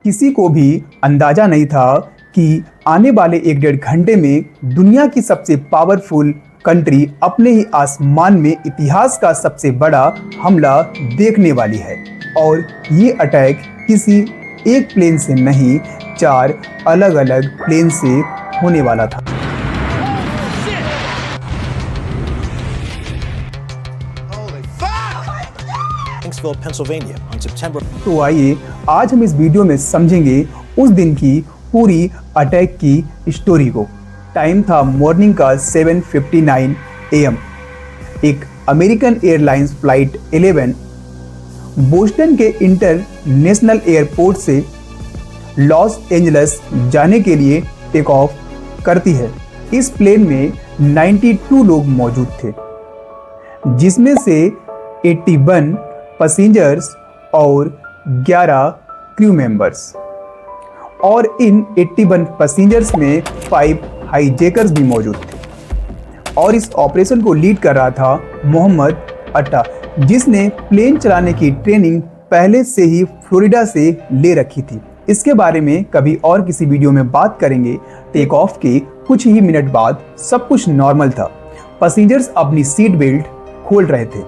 किसी को भी अंदाजा नहीं था कि आने वाले 1-1.5 घंटे में दुनिया की सबसे पावरफुल कंट्री अपने ही आसमान में इतिहास का सबसे बड़ा हमला देखने वाली है। और ये अटैक किसी एक प्लेन से नहीं, 4 अलग अलग प्लेन से होने वाला था। Pennsylvania on September. तो आइए आज हम इस वीडियो में समझेंगे उस दिन की पूरी अटैक की स्टोरी को। टाइम था मॉर्निंग का 7:59 AM। एक अमेरिकन एयरलाइंस फ्लाइट 11 बोस्टन के इंटरनेशनल एयरपोर्ट से लॉस एंजल्स जाने के लिए टेक ऑफ करती है। इस प्लेन में 92 लोग मौजूद थे, जिसमें से 81 पैसेंजर्स और 11 क्रू मेंबर्स। और इन 81 पैसेंजर्स में 5 हाईजैकर्स भी मौजूद थे। और इस ऑपरेशन को लीड कर रहा था मोहम्मद अट्टा, जिसने प्लेन चलाने की ट्रेनिंग पहले से ही फ्लोरिडा से ले रखी थी। इसके बारे में कभी और किसी वीडियो में बात करेंगे। टेक ऑफ के कुछ ही मिनट बाद सब कुछ नॉर्मल था। पैसेंजर्स अपनी सीट बेल्ट खोल रहे थे,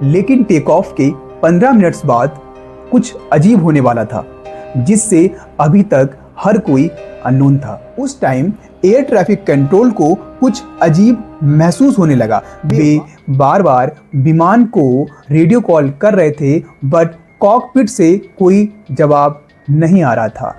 लेकिन टेक ऑफ के 15 मिनट्स बाद कुछ अजीब होने वाला था, जिससे अभी तक हर कोई अननोन था। उस टाइम एयर ट्रैफिक कंट्रोल को कुछ अजीब महसूस होने लगा। वे बार बार विमान को रेडियो कॉल कर रहे थे, बट कॉकपिट से कोई जवाब नहीं आ रहा था।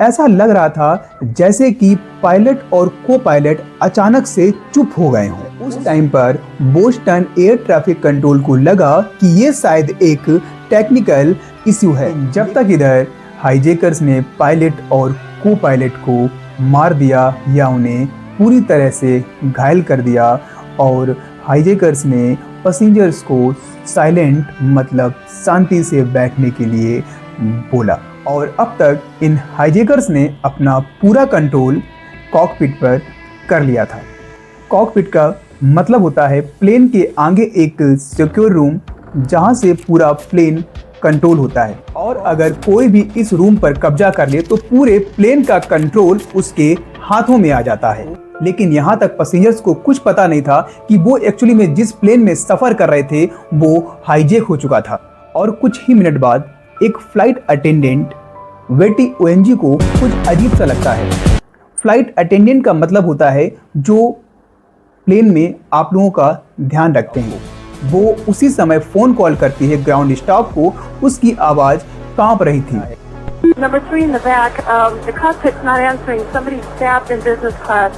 ऐसा लग रहा था जैसे कि पायलट और को पायलट अचानक से चुप हो गए हों। उस टाइम पर बोस्टन एयर ट्रैफिक कंट्रोल को लगा कि ये शायद एक टेक्निकल इश्यू है। जब तक इधर हाईजैकर्स ने पायलट और को पायलट को मार दिया या उन्हें पूरी तरह से घायल कर दिया, और हाईजैकर्स ने पैसेंजर्स को साइलेंट मतलब शांति से बैठने के लिए बोला। और अब तक इन हाईजैकर्स ने अपना पूरा कंट्रोल कॉकपिट पर कर लिया था। कॉकपिट का मतलब होता है प्लेन के आगे एक सिक्योर रूम, जहां से पूरा प्लेन कंट्रोल होता है। और अगर कोई भी इस रूम पर कब्जा कर ले तो पूरे प्लेन का कंट्रोल उसके हाथों में आ जाता है। लेकिन यहाँ तक पैसेंजर्स को कुछ पता नहीं था कि वो एक्चुअली में जिस प्लेन में सफर कर रहे थे वो हाईजैक हो चुका था। और कुछ ही मिनट बाद एक फ्लाइट अटेंडेंट वेटी ओएनजी को कुछ अजीब सा लगता है। फ्लाइट अटेंडेंट का मतलब होता है जो प्लेन में आप लोगों का ध्यान रखते हैं। वो उसी समय फोन कॉल करती है ग्राउंड स्टाफ को। उसकी आवाज कांप रही थी। Number 3 in the back, the cockpit's not answering. Somebody's stabbed in business class.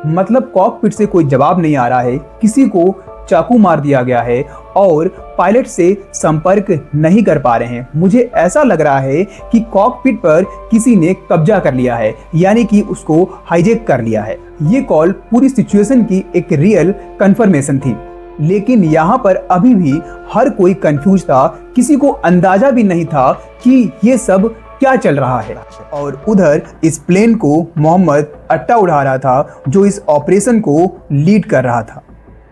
मतलब कॉकपिट से कोई जवाब नहीं आ रहा है, किसी को चाकू मार दिया गया है और पायलट से संपर्क नहीं कर पा रहे हैं। मुझे ऐसा लग रहा है कि कॉकपिट पर किसी ने कब्जा कर लिया है, यानी कि उसको हाईजैक कर लिया है। ये कॉल पूरी सिचुएशन की एक रियल कंफर्मेशन थी। लेकिन यहाँ पर अभी भी हर कोई कंफ्यूज था। किसी को अंदाजा भी नहीं था कि ये सब क्या चल रहा है। और उधर इस प्लेन को मोहम्मद अट्टा उड़ा रहा था, जो इस ऑपरेशन को लीड कर रहा था।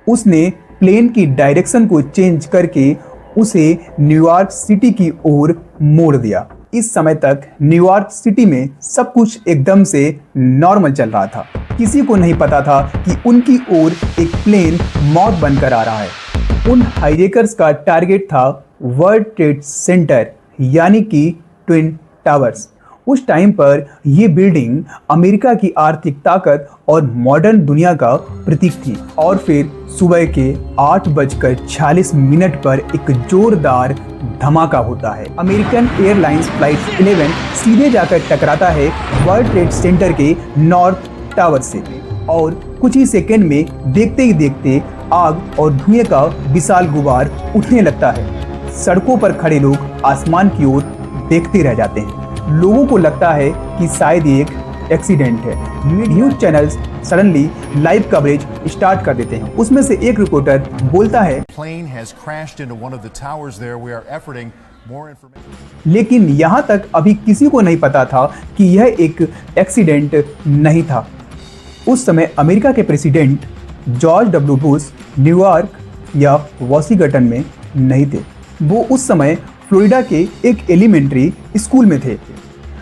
उसने प्लेन की डायरेक्शन को चेंज करके उसे न्यूयॉर्क सिटी की ओर मोड़ दिया। इस समय तक न्यूयॉर्क सिटी में सब कुछ एकदम से नॉर्मल चल रहा था। किसी को नहीं पता था कि उनकी ओर एक प्लेन मौत बनकर आ रहा है। उन हाईजैकर्स का टारगेट था वर्ल्ड ट्रेड सेंटर, यानी कि ट्विन टावर्स। उस टाइम पर यह बिल्डिंग अमेरिका की आर्थिक ताकत और मॉडर्न दुनिया का प्रतीक थी। और फिर सुबह के 8:46 पर एक जोरदार धमाका होता है। अमेरिकन एयरलाइंस फ्लाइट 11 सीधे जाकर टकराता है वर्ल्ड ट्रेड सेंटर के नॉर्थ टावर से। और कुछ ही सेकंड में देखते ही देखते आग और धुएं का विशाल गुबार उठने लगता है। सड़कों पर खड़े लोग आसमान की ओर देखते रह जाते हैं। लोगों को लगता है कि शायद ये एक एक्सीडेंट है। News channels suddenly live coverage start कर देते हैं। उसमें से एक रिपोर्टर बोलता है, लेकिन यहाँ तक अभी किसी को नहीं पता था कि यह एक एक्सीडेंट नहीं था। उस समय अमेरिका के president George W Bush New York या वॉशिंगटन में नहीं थे। वो उस समय फ्लोरिडा के एक एलिमेंट्री स्कूल में थे।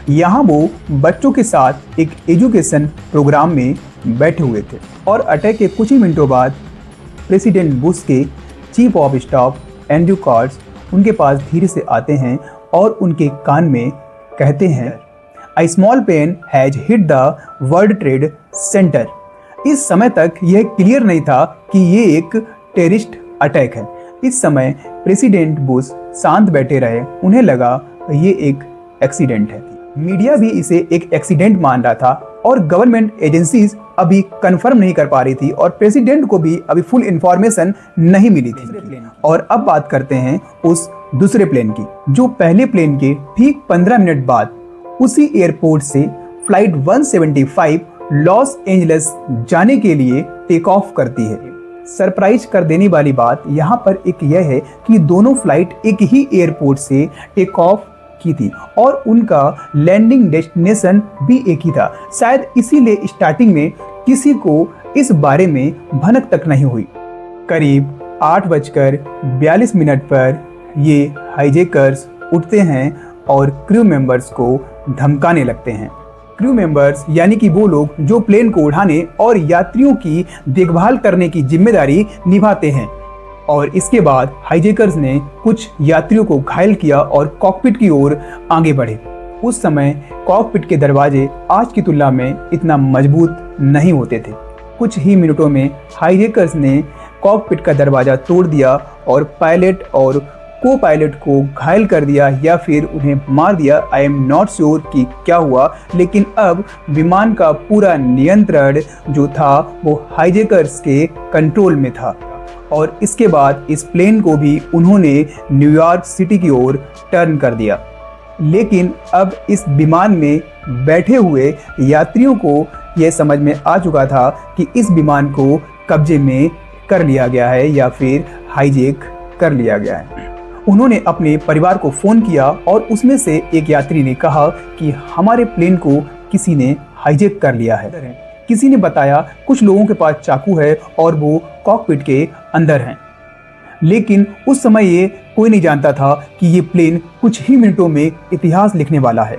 यहाँ वो बच्चों के साथ एक एजुकेशन प्रोग्राम में बैठे हुए थे और अटैक के कुछ ही मिनटों बाद प्रेसिडेंट बुश के chief of staff Andrew cards उनके पास धीरे से आते हैं और उनके कान में कहते हैं, A small plane has hit the World Trade Center। इस समय तक यह क्लियर नहीं था कि ये एक टेररिस्ट अटैक है। इस समय प्रेसिडेंट बुश शांत बैठे रहे, उन्हें लगा ये एक एक्सीडेंट है। मीडिया भी इसे एक एक्सीडेंट मान रहा था और गवर्नमेंट एजेंसीज अभी कंफर्म नहीं कर पा रही थी और प्रेसिडेंट को भी अभी फुल इंफॉर्मेशन नहीं मिली थी। और अब बात करते हैं उस दूसरे प्लेन की, जो पहले प्लेन के ठीक 15 मिनट बाद उसी एयरपोर्ट से फ्लाइट 175 लॉस एंजलिस जाने के लिए टेक ऑफ करती है। सरप्राइज कर देने वाली बात यहाँ पर एक यह है कि दोनों फ्लाइट एक ही एयरपोर्ट से टेक ऑफ की थी और उनका लैंडिंग डेस्टिनेशन भी एक ही था। शायद इसीलिए स्टार्टिंग में किसी को इस बारे में भनक तक नहीं हुई। करीब 8:42 पर ये हाईजैकर्स उठते हैं और क्रू मेंबर्स को धमकाने लगते हैं। क्रू मेंबर्स यानी कि वो लोग जो प्लेन को उड़ाने और यात्रियों की देखभाल करने की जिम्मेदारी निभाते हैं। और इसके बाद हाईजैकर्स ने कुछ यात्रियों को घायल किया और कॉकपिट की ओर आगे बढ़े। उस समय कॉकपिट के दरवाजे आज की तुलना में इतना मजबूत नहीं होते थे। कुछ ही मिनटों में हाईजैकर्स ने कॉकपिट का दरवाजा तोड़ दिया और पायलट और को पायलट को घायल कर दिया या फिर उन्हें मार दिया। आई एम नॉट श्योर कि क्या हुआ, लेकिन अब विमान का पूरा नियंत्रण जो था वो हाईजैकर्स के कंट्रोल में था और इसके बाद इस प्लेन को भी उन्होंने न्यूयॉर्क सिटी की ओर टर्न कर दिया। लेकिन अब इस विमान में बैठे हुए यात्रियों को यह समझ में आ चुका था कि इस विमान को कब्जे में कर लिया गया है या फिर हाईजैक कर लिया गया है। उन्होंने अपने परिवार को फ़ोन किया और उसमें से एक यात्री ने कहा कि हमारे प्लेन को किसी ने हाईजैक कर लिया है। किसी ने बताया कुछ लोगों के पास चाकू है और वो कॉकपिट के अंदर हैं। लेकिन उस समय ये कोई नहीं जानता था कि ये प्लेन कुछ ही मिनटों में इतिहास लिखने वाला है।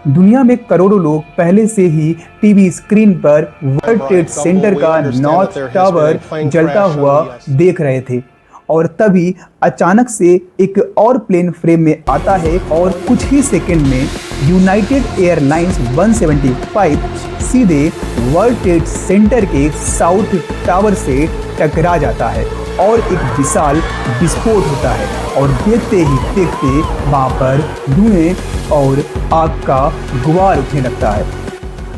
दुनिया में करोड़ों लोग पहले से ही टीवी स्क्रीन पर वर्ल्ड ट्रेड सेंटर का नॉर्थ टावर जलता हुआ देख रहे थे और तभी अचानक से एक और प्लेन फ्रेम में आता है और कुछ ही सेकंड में यूनाइटेड एयरलाइंस 175 सीधे वर्ल्ड ट्रेड सेंटर के साउथ टावर से टकरा जाता है और एक विशाल विस्फोट होता है और देखते ही देखते वहां पर धुएं और आग का गुबार उठने लगता है।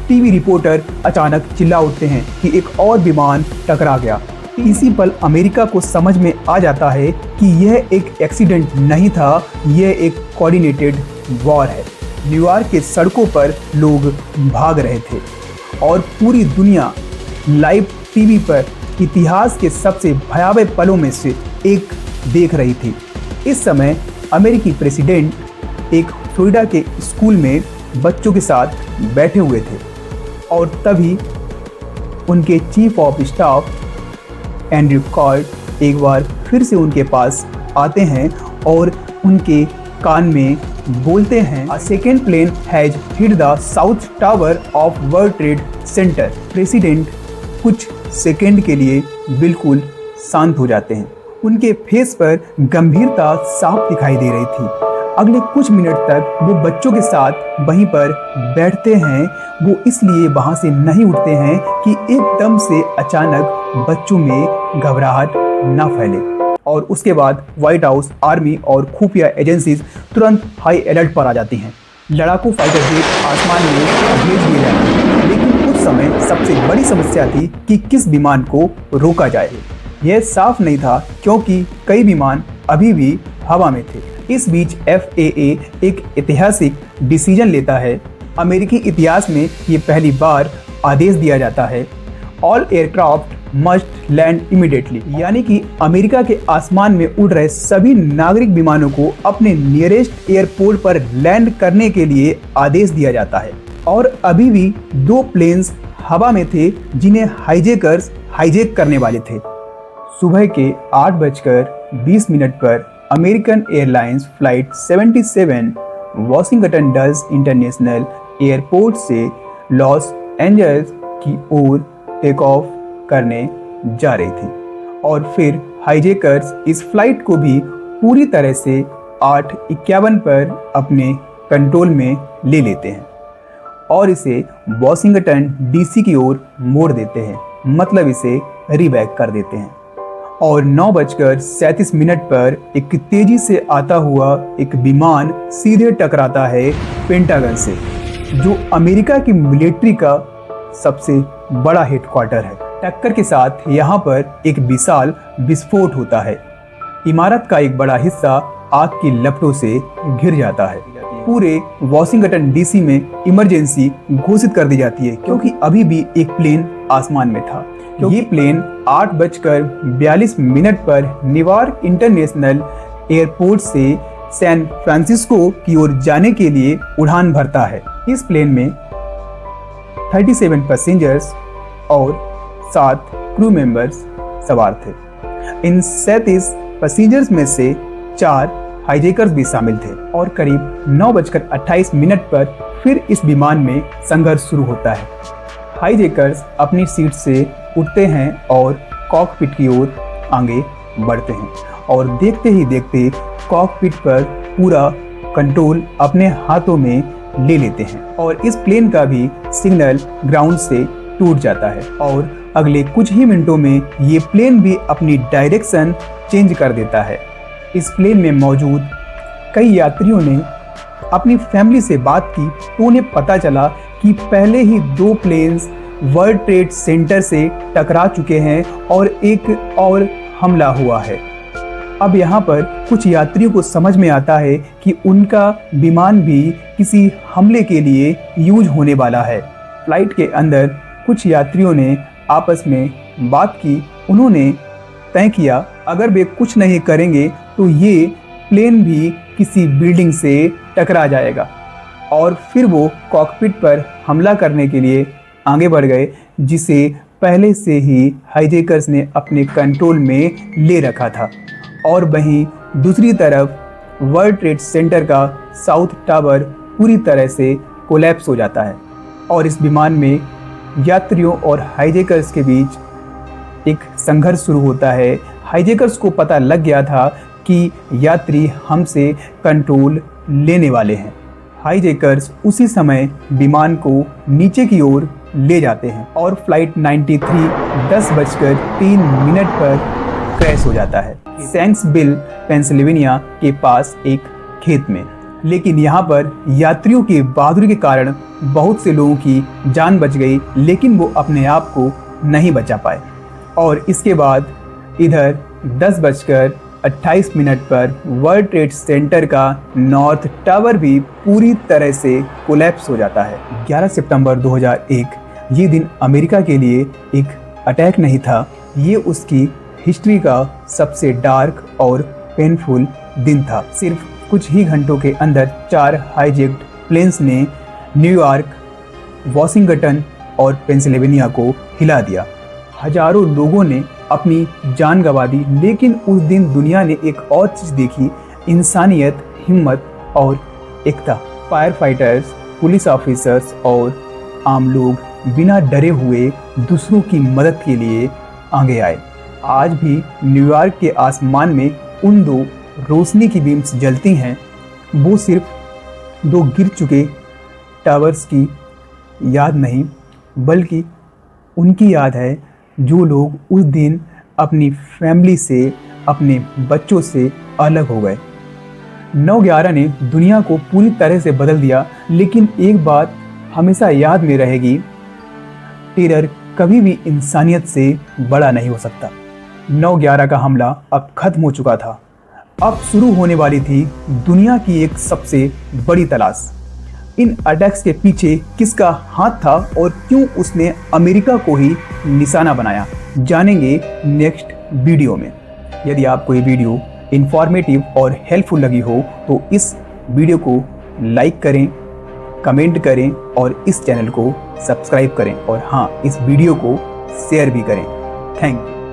टीवी रिपोर्टर अचानक चिल्ला उठते हैं कि एक और विमान टकरा गया। इसी पल अमेरिका को समझ में आ जाता है कि यह एक एक्सीडेंट नहीं था, यह एक कोऑर्डिनेटेड वॉर है। न्यूयॉर्क के सड़कों पर लोग भाग रहे थे और पूरी दुनिया लाइव टीवी पर इतिहास के सबसे भयावह पलों में से एक देख रही थी। इस समय अमेरिकी प्रेसिडेंट एक फ्लोरिडा के स्कूल में बच्चों के साथ बैठे हुए थे और तभी उनके chief of staff Andrew card एक बार फिर से उनके पास आते हैं और उनके कान में बोलते हैं, a second plane has hit the south tower of world trade centre. President कुछ सेकंड के लिए बिल्कुल शांत हो जाते हैं। उनके फेस पर गंभीरता साफ दिखाई दे रही थी। अगले कुछ मिनट तक वो बच्चों के साथ वहीं पर बैठते हैं। वो इसलिए वहां से नहीं उठते हैं कि एकदम से अचानक बच्चों में घबराहट न फैले। और उसके बाद व्हाइट हाउस, आर्मी और खुफिया एजेंसीज तुरंत हाई अलर्ट पर आ जाती हैं। लड़ाकू फाइटर जेट आसमान में भेज दिए जाते हैं। लेकिन उस समय सबसे बड़ी समस्या थी कि किस विमान को रोका जाए। यह साफ नहीं था क्योंकि कई विमान अभी भी हवा में थे। इस बीच FAA एक ऐतिहासिक डिसीजन लेता है। अमेरिकी इतिहास में ये पहली बार आदेश दिया जाता है, all aircraft must land immediately, यानी कि अमेरिका के आसमान में उड़ रहे सभी नागरिक विमानों को अपने नियरेस्ट एयरपोर्ट पर लैंड करने के लिए आदेश दिया जाता है। और अभी भी 2 प्लेन्स हवा में थे जिन्हें हाईजैकर्स हाईजैक करने वाले थे। सुबह के 8:20 पर American airlines flight 77 Washington dulls international airport से लॉस एंजल्स की ओर टेक ऑफ करने जा रही थी और फिर हाईजैकर्स इस फ्लाइट को भी पूरी तरह से 8:51 पर अपने कंट्रोल में ले लेते हैं और इसे वॉशिंगटन डीसी की ओर मोड़ देते हैं, मतलब इसे रीबैक कर देते हैं। और 9:37 पर एक तेजी से आता हुआ एक विमान सीधे टकराता है पेंटागन से, जो अमेरिका की मिलिट्री का सबसे बड़ा हेडक्वार्टर है। टक्कर के साथ यहाँ पर एक विशाल विस्फोट होता है। इमारत का एक बड़ा हिस्सा आग की लपटों से घिर जाता है। पूरे वॉशिंगटन डीसी में इमरजेंसी घोषित कर दी जाती है क्योंकि अभी भी एक प्लेन आसमान में था। ये प्लेन 8:42 पर न्यूयॉर्क इंटरनेशनल एयरपोर्ट से सैन फ्रांसिस्को की ओर जाने के लिए उड़ान भरता है। इस प्लेन में 37 पैसेंजर्स और 7 क्रू मेंबर्स सवार थे। इन 37 पैसेंजर्स में से 4 हाईजैकर्स भी शामिल थे और करीब 9:28 पर फिर इस विमान में संघर्ष शुरू होता है। हाईजैकर्स अपनी सीट से उठते हैं और कॉकपिट की ओर आगे बढ़ते हैं और देखते ही देखते कॉकपिट पर पूरा कंट्रोल अपने हाथों में ले लेते हैं और इस प्लेन का भी सिग्नल ग्राउंड से टूट जाता है और अगले कुछ ही मिनटों में ये प्लेन भी अपनी डायरेक्शन चेंज कर देता है। इस प्लेन में मौजूद कई यात्रियों ने अपनी फैमिली से बात की तो उन्हें पता चला कि पहले ही 2 प्लेन्स वर्ल्ड ट्रेड सेंटर से टकरा चुके हैं और एक और हमला हुआ है। अब यहाँ पर कुछ यात्रियों को समझ में आता है कि उनका विमान भी किसी हमले के लिए यूज होने वाला है। फ्लाइट के अंदर कुछ यात्रियों ने आपस में बात की। उन्होंने तय किया अगर वे कुछ नहीं करेंगे तो ये प्लेन भी किसी बिल्डिंग से टकरा जाएगा और फिर वो कॉकपिट पर हमला करने के लिए आगे बढ़ गए, जिसे पहले से ही हाईजैकर्स ने अपने कंट्रोल में ले रखा था। और वहीं दूसरी तरफ वर्ल्ड ट्रेड सेंटर का साउथ टावर पूरी तरह से कोलैप्स हो जाता है और इस विमान में यात्रियों और हाईजैकर्स के बीच एक संघर्ष शुरू होता है। हाईजैकर्स को पता लग गया था कि यात्री हमसे कंट्रोल लेने वाले हैं। हाईजैकर्स उसी समय विमान को नीचे की ओर ले जाते हैं और फ्लाइट 93 10:03 पर क्रैश हो जाता है सैंक्सविल पेंसिल्वेनिया के पास एक खेत में। लेकिन यहाँ पर यात्रियों की बहादुरी के कारण बहुत से लोगों की जान बच गई, लेकिन वो अपने आप को नहीं बचा पाए। और इसके बाद इधर 10:28 पर वर्ल्ड ट्रेड सेंटर का नॉर्थ टावर भी पूरी तरह से कोलैप्स हो जाता है। 11 सितंबर 2001 ये दिन अमेरिका के लिए एक अटैक नहीं था, ये उसकी हिस्ट्री का सबसे डार्क और पेनफुल दिन था। सिर्फ कुछ ही घंटों के अंदर 4 हाईजैक्ड प्लेन्स ने न्यूयॉर्क, वॉशिंगटन और पेंसिल्वेनिया को हिला दिया। हजारों लोगों ने अपनी जान गंवा दी, लेकिन उस दिन दुनिया ने एक और चीज़ देखी, इंसानियत, हिम्मत और एकता। फायर फाइटर्स, पुलिस ऑफिसर्स और आम लोग बिना डरे हुए दूसरों की मदद के लिए आगे आए। आज भी न्यूयॉर्क के आसमान में उन 2 रोशनी की बीम्स जलती हैं। वो सिर्फ 2 गिर चुके टावर्स की याद नहीं, बल्कि उनकी याद है जो लोग उस दिन अपनी फैमिली से, अपने बच्चों से अलग हो गए। 9/11 ने दुनिया को पूरी तरह से बदल दिया, लेकिन एक बात हमेशा याद में रहेगी, टेरर कभी भी इंसानियत से बड़ा नहीं हो सकता। 9/11 का हमला अब खत्म हो चुका था। अब शुरू होने वाली थी दुनिया की एक सबसे बड़ी तलाश। इन अटैक्स के पीछे किसका हाथ था और क्यों उसने अमेरिका को ही निशाना बनाया, जानेंगे नेक्स्ट वीडियो में। यदि आपको ये वीडियो इंफॉर्मेटिव और हेल्पफुल लगी हो तो इस वीडियो को लाइक करें, कमेंट करें और इस चैनल को सब्सक्राइब करें और हाँ, इस वीडियो को शेयर भी करें। Thank you.